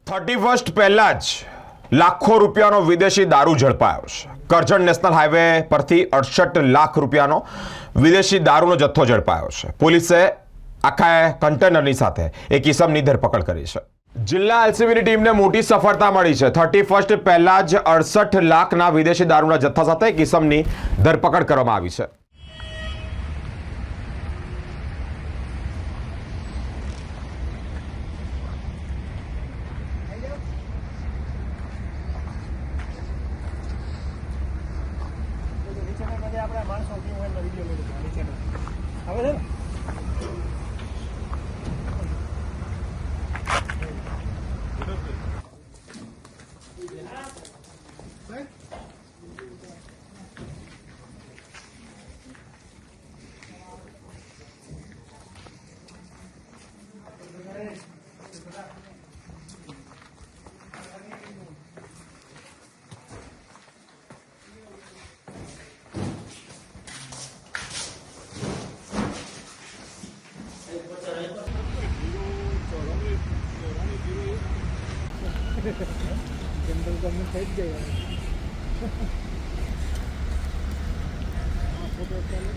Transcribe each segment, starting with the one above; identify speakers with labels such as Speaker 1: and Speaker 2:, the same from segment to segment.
Speaker 1: 31 પહેલા જ લાખો રૂપિયાનો વિદેશી દારૂ ઝડપાયો છે। કરજણ નેશનલ હાઈવે પરથી 68 લાખ રૂપિયાનો વિદેશી દારૂનો જથ્થો ઝડપાયો છે। પોલીસે આખા કન્ટેનરની સાથે એક ઇસમની ધરપકડ કરી છે। જિલ્લા એલસીબીની ટીમને મોટી સફળતા મળી છે। 31 પહેલા જ 68 લાખના વિદેશી દારૂના જથ્થા સાથે એક ઇસમની ધરપકડ કરવામાં આવી છે।
Speaker 2: जनरल गवर्नमेंट થઈ જ ગઈ ફોટો ચાલે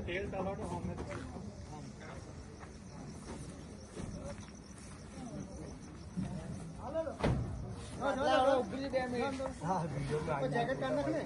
Speaker 2: તેલ ડાલો તો હમે હાલો હા ઉભરી દે મે હા વિડિયો કા જેકેટ કાઢ નાખ ને